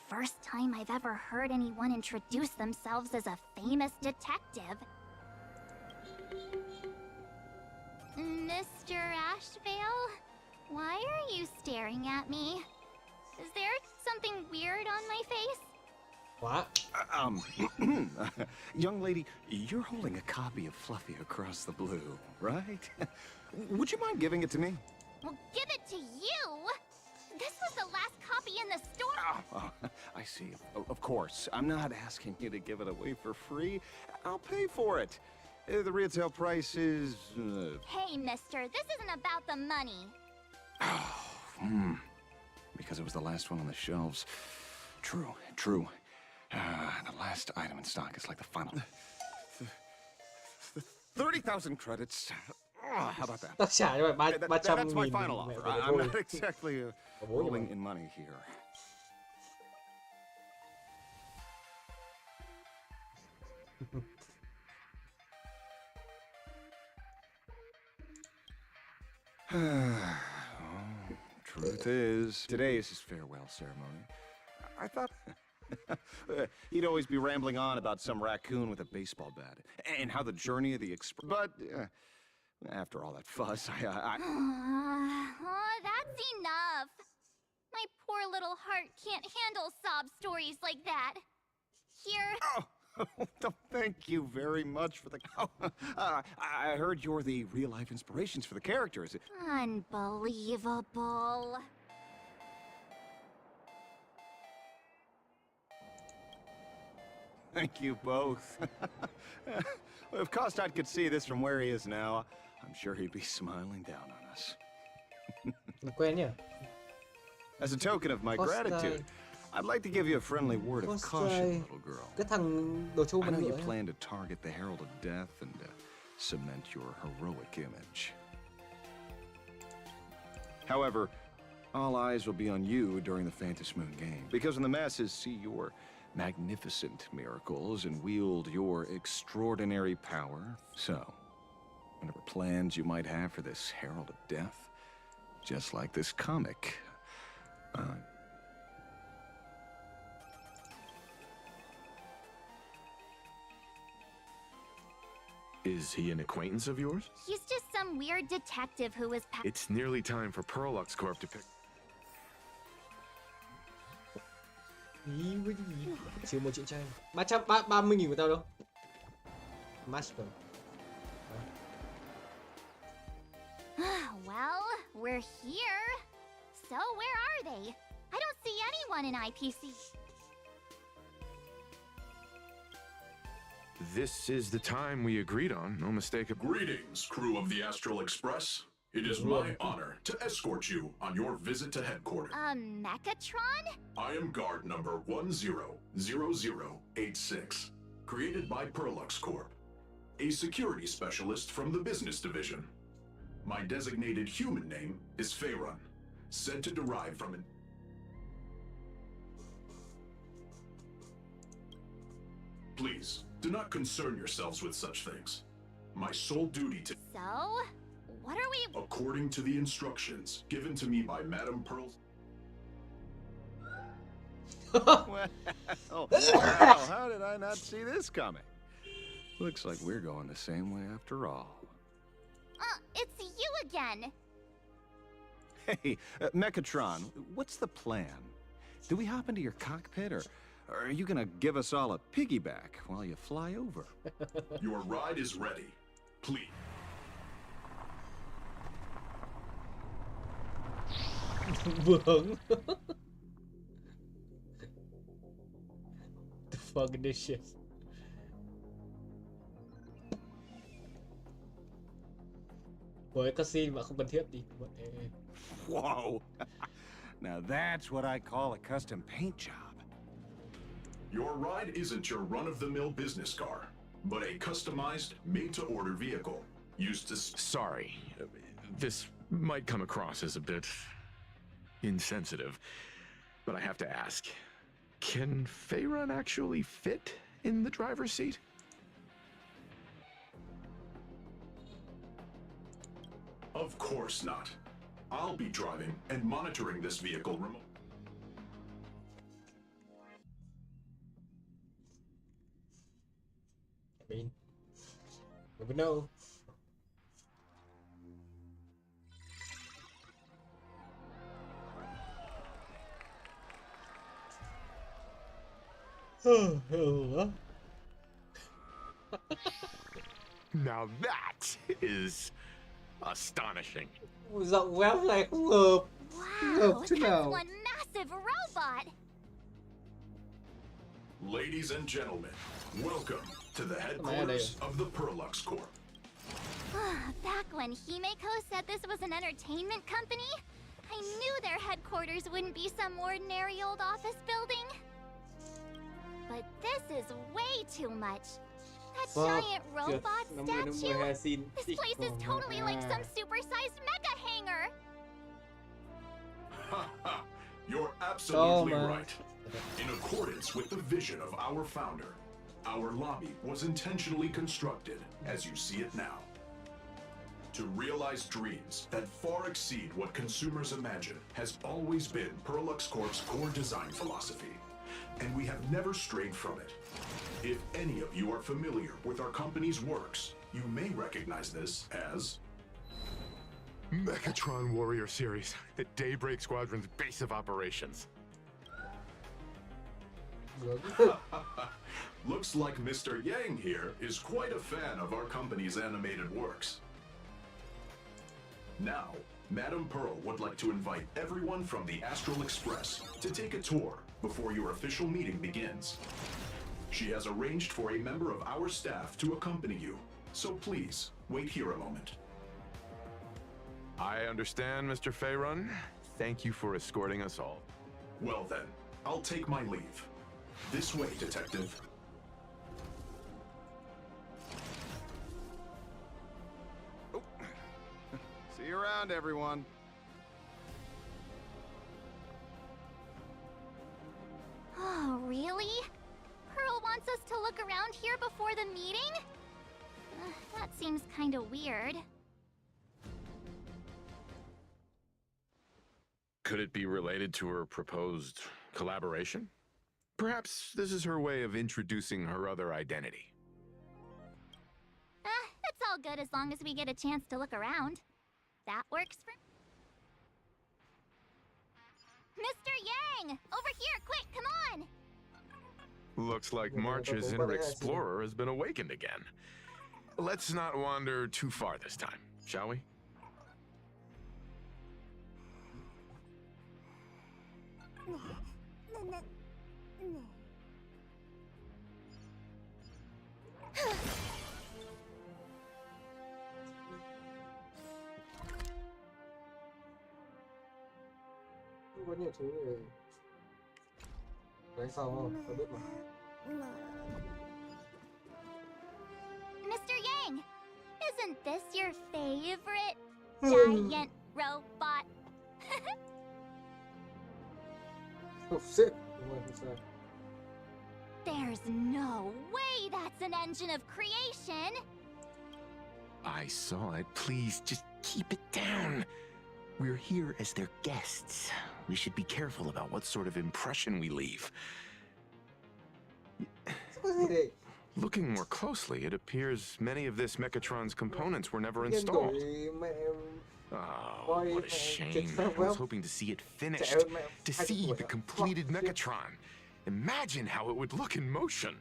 First time I've ever heard anyone introduce themselves as a famous detective. Mr. Ashvale, why are you staring at me? Is there something weird on my face? What? Young lady, you're holding a copy of Fluffy Across the Blue, right? Would you mind giving it to me? Well, give it to you! This was the last copy in the store! Oh, I see. Of course. I'm not asking you to give it away for free. I'll pay for it. The retail price is... Hey, mister, this isn't about the money. Because it was the last one on the shelves. True. The last item in stock is like the final... 30,000 credits. How about that? Tất trả cho mày 300 That's my nghìn final mẹ offer. phải I'm thôi. not exactly rolling in money here. Truth is, today is his farewell ceremony. I thought he'd always be rambling on about some raccoon with a baseball bat and how the journey of the express. But after all that fuss, Oh, that's enough. My poor little heart can't handle sob stories like that. Here. Oh, thank you very much for the... I heard you're the real-life inspirations for the characters. Unbelievable. Thank you both. If Kostad could see this from where he is now, I'm sure he'd be smiling down on us. Quen nhỉ? As a token of my Kostad. gratitude, I'd like to give you a friendly word of caution, little girl. Cái thằng đồ trâu I bên know you ngựa ấy. plan to target the Herald of Death and cement your heroic image. However, all eyes will be on you during the Phantom Moon game, because when the masses see your magnificent miracles and wield your extraordinary power, so whatever plans you might have for this Herald of Death, just like this comic, Is he an acquaintance of yours? He's just some weird detective who was It's nearly time for Perlux Corp to pick... Ý với cái gì? Chịu một chuyện tranh 330 nghìn của tao đâu. Master. Well, we're here. So where are they? I don't see anyone in IPC. This is the time we agreed on, no mistake. Greetings, crew of the Astral Express. It is my honor to escort you on your visit to headquarters. Mechatron? I am guard number 100086, created by Perlux Corp, a security specialist from the business division. My designated human name is Faerun, said to derive from an... Please, do not concern yourselves with such things. My sole duty to... So? What are we... According to the instructions given to me by Madame Pearl... Well, how did I not see this coming? Looks like we're going the same way after all. It's you again. Hey, Mechatron, what's the plan? Do we hop into your cockpit, or are you gonna give us all a piggyback while you fly over? Your ride is ready. Please. Bướng. The fuck is this shit? Với cutscene mà không cần thiết đi. Whoa! Now that's what I call a custom paint job. Your ride isn't your run-of-the-mill business car, but a customized, made-to-order vehicle used to... Sorry, this might come across as a bit insensitive, but I have to ask, can Faerun actually fit in the driver's seat? Of course not. I'll be driving and monitoring this vehicle remotely. I mean, never know. Now that is astonishing. Giọng web này không hợp. Hợp Wow, thế that's nào? one massive robot. Ladies and gentlemen, welcome to the headquarters of the Perlux Corp. Back when Himeko said this was an entertainment company, I knew their headquarters wouldn't be some ordinary old office building. But this is way too much. That giant robot statue? This place is totally like some supersized mega hangar. You're absolutely right. In accordance with the vision of our founder, our lobby was intentionally constructed as you see it now. To realize dreams that far exceed what consumers imagine has always been Perlux Corp's core design philosophy, and we have never strayed from it. If any of you are familiar with our company's works, you may recognize this as... Mechatron Warrior Series at Daybreak Squadron's base of operations. Looks like Mr. Yang here is quite a fan of our company's animated works. Now, Madame Pearl would like to invite everyone from the Astral Express to take a tour before your official meeting begins. She has arranged for a member of our staff to accompany you, so please, wait here a moment. I understand, Mr. Faerun. Thank you for escorting us all. Well then, I'll take my leave. This way, Detective. Oh. See you around, everyone. Oh, really? Pearl wants us to look around here before the meeting? That seems kinda weird. Could it be related to her proposed collaboration? Perhaps this is her way of introducing her other identity. It's all good as long as we get a chance to look around. That works for... Mr. Yang! Over here, quick, come on! Looks like March's inner explorer has been awakened again. Let's not wander too far this time, shall we? Có nhiều thứ để đánh sau không? Tôi biết mà. Mr. Yang, isn't this your favorite giant robot? Oh shit! There's no way that's an engine of creation! I saw it. Please, just keep it down. We're here as their guests. We should be careful about what sort of impression we leave. Looking more closely, it appears many of this Mechatron's components were never installed. Oh, what a shame. I was hoping to see it finished, to see the completed Mechatron. Imagine how it would look in motion.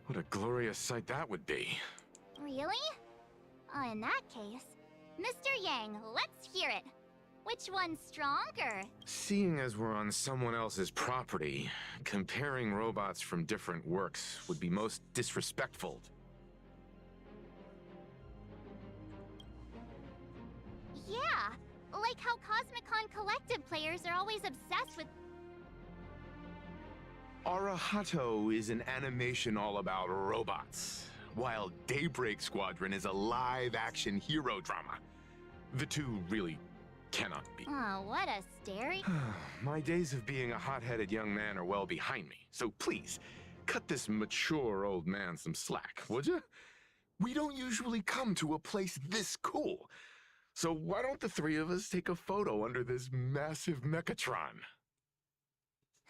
What a glorious sight that would be. Really? In that case, Mr. Yang, let's hear it. Which one's stronger? Seeing as we're on someone else's property, comparing robots from different works would be most disrespectful. Yeah, like how Cosmicon Collective players are always obsessed with... Arahato is an animation all about robots, while Daybreak Squadron is a live-action hero drama. The two really cannot be. Oh, what a My days of being a hot-headed young man are well behind me, so please, cut this mature old man some slack, would you? We don't usually come to a place this cool, so why don't the three of us take a photo under this massive Mechatron?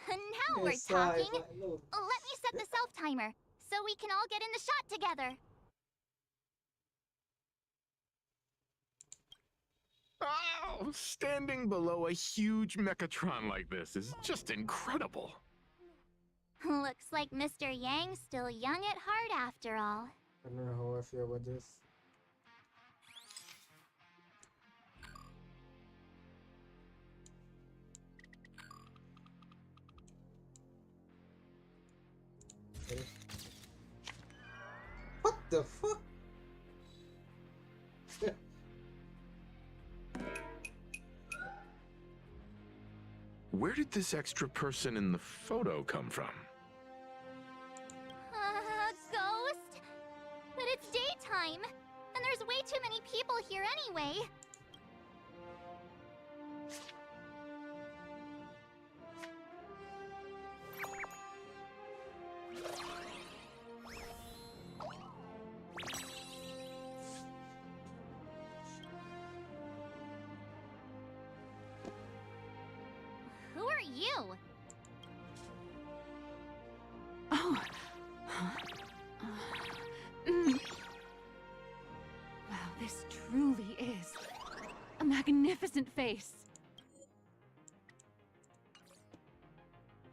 Now we're talking. Let me set the self-timer, so we can all get in the shot together. Oh, standing below a huge Mechatron like this is just incredible. Looks like Mr. Yang's still young at heart after all. I don't know how I feel about this. What the fuck? Where did this extra person in the photo come from? Ghost? But it's daytime, and there's way too many people here anyway. Who are you? Oh. Wow, this truly is a magnificent face.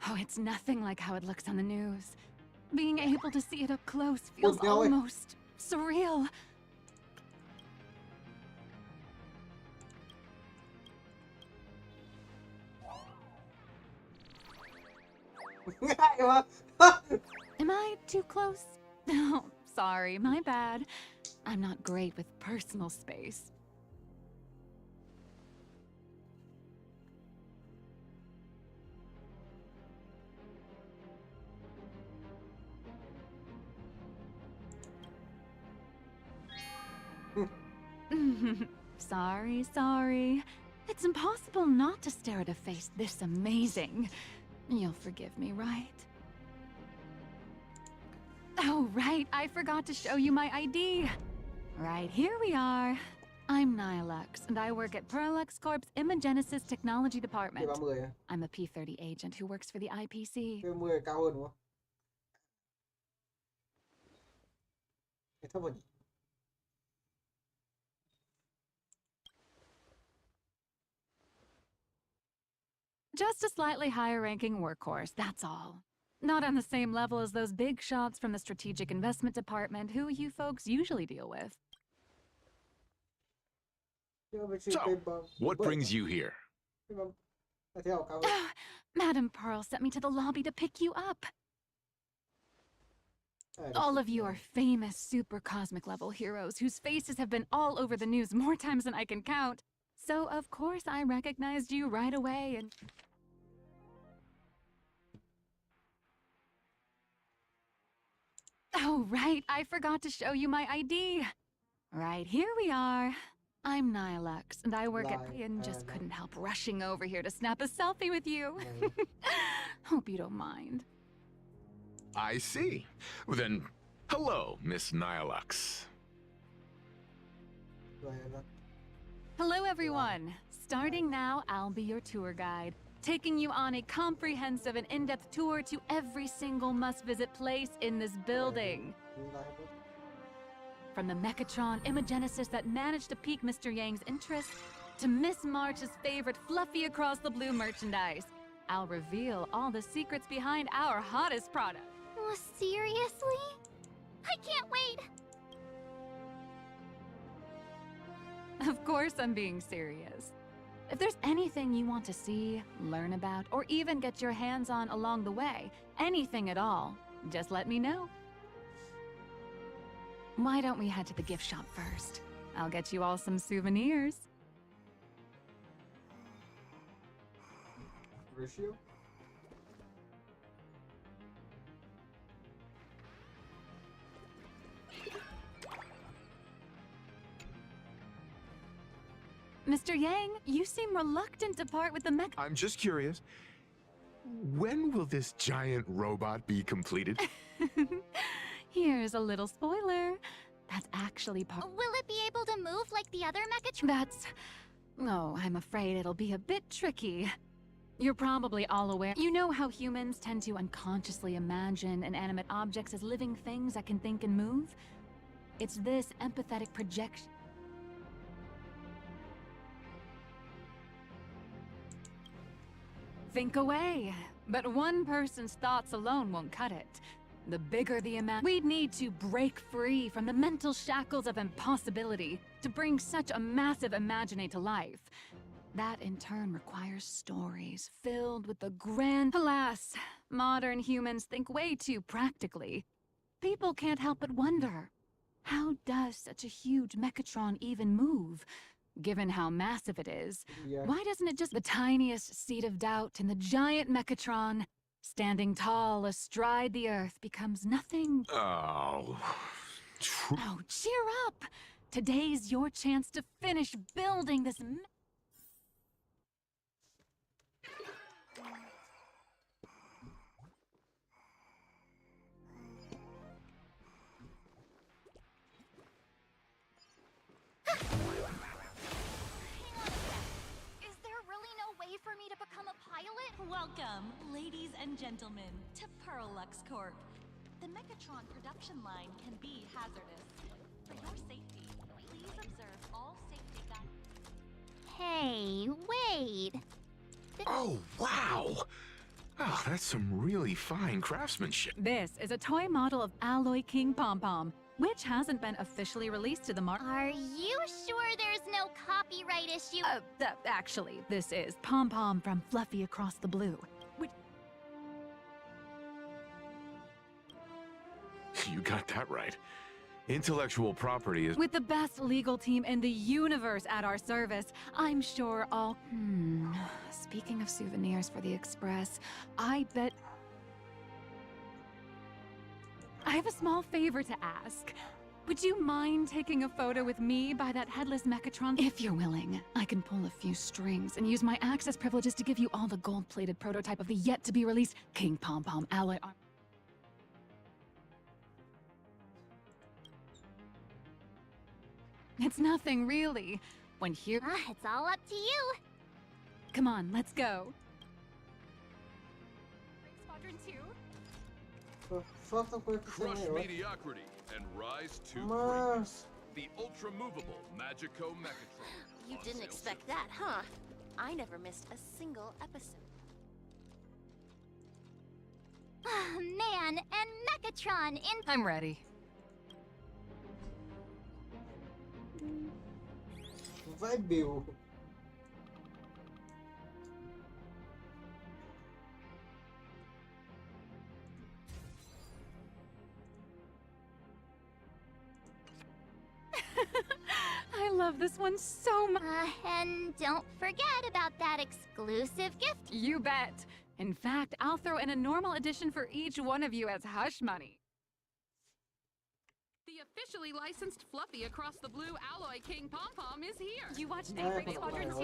Oh, it's nothing like how it looks on the news. Being able to see it up close feels almost surreal. Am I too close? Oh, sorry, my bad. I'm not great with personal space. Sorry. It's impossible not to stare at a face this amazing. You'll forgive me, right? Oh, right, I forgot to show you my ID. Right, here we are. I'm Nihilux, and I work at Parallax Corp's Imagenesis Technology Department. I'm a P-30 agent who works for the IPC. Just a slightly higher-ranking workhorse, that's all. Not on the same level as those big shots from the Strategic Investment Department who you folks usually deal with. So, what brings you here? Madam Pearl sent me to the lobby to pick you up. All of you are famous super cosmic level heroes whose faces have been all over the news more times than I can count. So of course I recognized you right away and... Oh right, I forgot to show you my ID. Right, here we are. I'm Nihilux, and I work at... and just couldn't help rushing over here to snap a selfie with you. Hope you don't mind. I see. Well, then, hello, Miss Nihilux. Hello, everyone. Starting now, I'll be your tour guide, taking you on a comprehensive and in-depth tour to every single must-visit place in this building. From the Mechatron Imagenesis that managed to pique Mr. Yang's interest, to Miss March's favorite fluffy across the blue merchandise, I'll reveal all the secrets behind our hottest product. Oh, seriously? I can't wait! Of course I'm being serious. If there's anything you want to see, learn about, or even get your hands on along the way, anything at all, just let me know. Why don't we head to the gift shop first? I'll get you all some souvenirs. Ratio? Mr. Yang, you seem reluctant to part with the mech. I'm just curious. When will this giant robot be completed? Here's a little spoiler. That's actually part. Will it be able to move like the other Megatron? That's... Oh, I'm afraid it'll be a bit tricky. You're probably all aware. You know how humans tend to unconsciously imagine inanimate objects as living things that can think and move? It's this empathetic projection. Think away. But one person's thoughts alone won't cut it. The bigger the amount, we'd need to break free from the mental shackles of impossibility to bring such a massive imagination to life. That in turn requires stories filled with the grand... Alas, modern humans think way too practically. People can't help but wonder, how does such a huge Mechatron even move? Given how massive it is, why doesn't it just... The tiniest seed of doubt in the giant Mechatron, standing tall astride the earth, becomes nothing... Oh... Oh, cheer up! Today's your chance to finish building this... For me to become a pilot? Welcome, ladies and gentlemen, to Pearlux Corp. The Mechatron production line can be hazardous. For your safety, please observe all safety guidelines. Hey, wait. Oh, wow! Oh, that's some really fine craftsmanship. This is a toy model of Alloy King Pom Pom, which hasn't been officially released to the market. Are you sure there's no copyright issue? Actually, this is Pom Pom from Fluffy Across the Blue. You got that right. Intellectual property is... With the best legal team in the universe at our service, I'm sure all... Speaking of souvenirs for the Express, I bet... I have a small favor to ask. Would you mind taking a photo with me by that headless Mechatron? If you're willing, I can pull a few strings and use my access privileges to give you all the gold-plated prototype of the yet-to-be-released King Pom Pom Alloy Arm. It's nothing, really. When here... it's all up to you. Come on, let's go. Squadron 2? Crush mediocrity and rise to greatness. The ultra-movable Magico Mechatron. You didn't expect that, huh? I never missed a single episode. Man, and Mechatron in... I'm ready. Vai, Bill. I love this one so much. And don't forget about that exclusive gift. You bet. In fact, I'll throw in a normal edition for each one of you as hush money. The officially licensed Fluffy Across the Blue Alloy King Pom Pom is here. You watch Daybreak Squadron 2?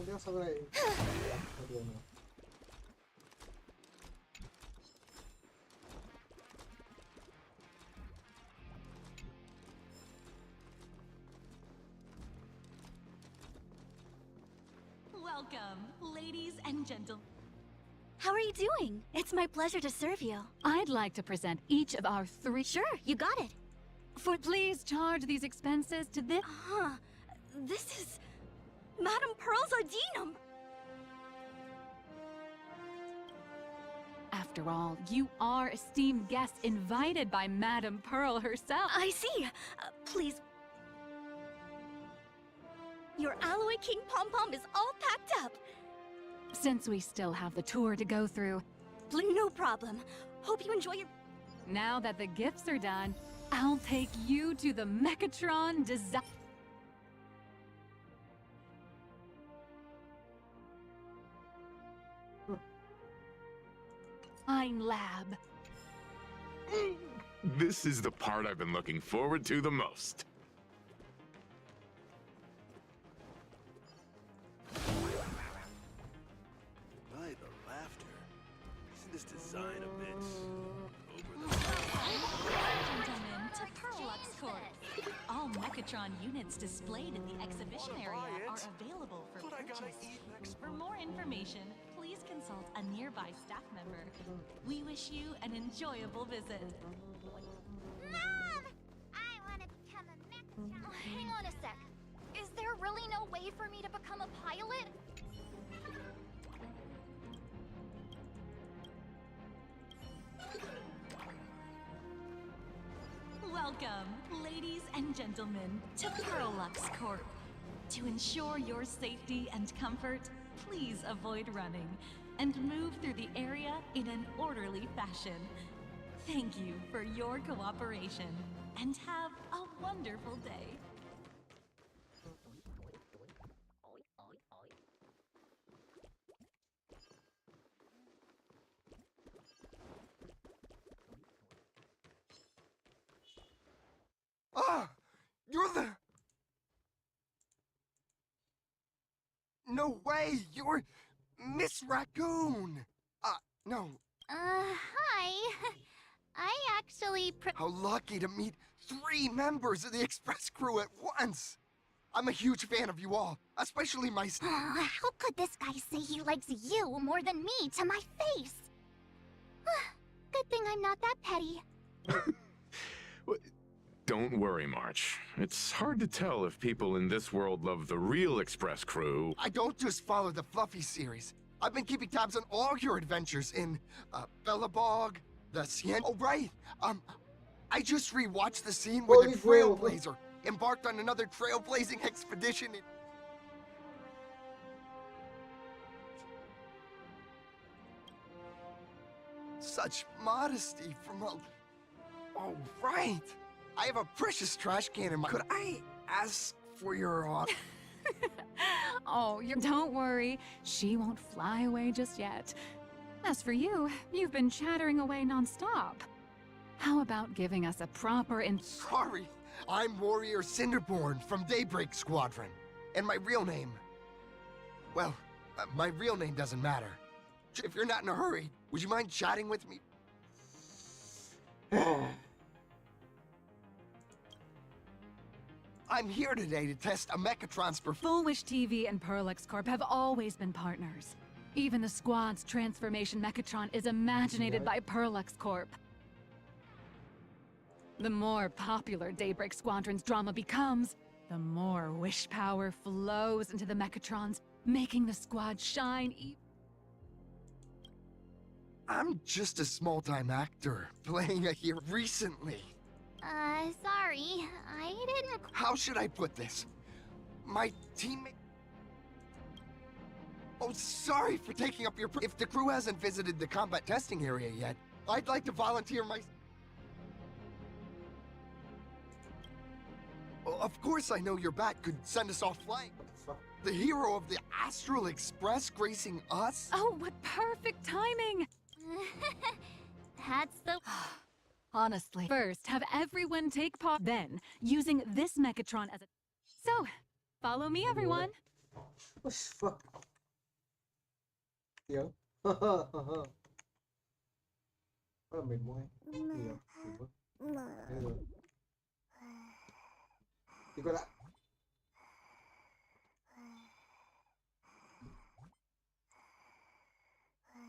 Dia sabar. Welcome, ladies and gentlemen. How are you doing? It's my pleasure to serve you. I'd like to present each of our three... Sure, you got it. Please charge these expenses to this... This is... Madame Pearl's Ardenum! After all, you are esteemed guests invited by Madame Pearl herself. I see. Please... Your Alloy King pom-pom is all packed up. Since we still have the tour to go through, No problem. Hope you enjoy your... now that the gifts are done, I'll take you to the Mechatron Design Lab. This is the part I've been looking forward to the most. By the laughter. Isn't this design a bit Gentlemen, to Perlux Corp. All Mechatron units displayed in the exhibition area are available for purchase. For more information, please consult a nearby staff member. We wish you an enjoyable visit. Mom! I want to become a Mechatron. Hang on a sec. Is there really no way for me to become a pilot? Welcome, ladies and gentlemen, to Perlux Corp. To ensure your safety and comfort, please avoid running and move through the area in an orderly fashion. Thank you for your cooperation and have a wonderful day. Ah! You're the... No way! You're Miss Raccoon! No. Hi. I actually How lucky to meet 3 members of the Express crew at once! I'm a huge fan of you all, especially my... How could this guy say he likes you more than me to my face? Good thing I'm not that petty. Don't worry, March. It's hard to tell if people in this world love the real Express crew. I don't just follow the Fluffy series. I've been keeping tabs on all your adventures in, Bellabog, the Sien... Oh, right! I just rewatched the scene where the Trailblazer embarked on another trailblazing expedition in... Such modesty from a... Oh, right! I have a precious trash can in my... Could I ask for your... Oh, don't worry. She won't fly away just yet. As for you, you've been chattering away nonstop. How about giving us a proper Sorry, I'm Warrior Cinderborn from Daybreak Squadron. And my real name... Well, my real name doesn't matter. If you're not in a hurry, would you mind chatting with me? I'm here today to test a Mechatron's Full Wish TV and Perlux Corp have always been partners. Even the squad's transformation Mechatron is imaginated by Perlux Corp. The more popular Daybreak Squadron's drama becomes, the more wish power flows into the Mechatrons, making the squad shine I'm just a small-time actor, playing a hero recently. Sorry. I didn't... How should I put this? My teammate... Oh, sorry for taking up your... If the crew hasn't visited the combat testing area yet, I'd like to volunteer my... Well, of course I know your bat could send us off flying. The hero of the Astral Express gracing us? Oh, what perfect timing! That's the... Honestly. First, have everyone take part. Then, using this Mechatron as a... So, follow me, everyone. What the fuck? Yo. Haha. Mệt mỏi. Thì có đã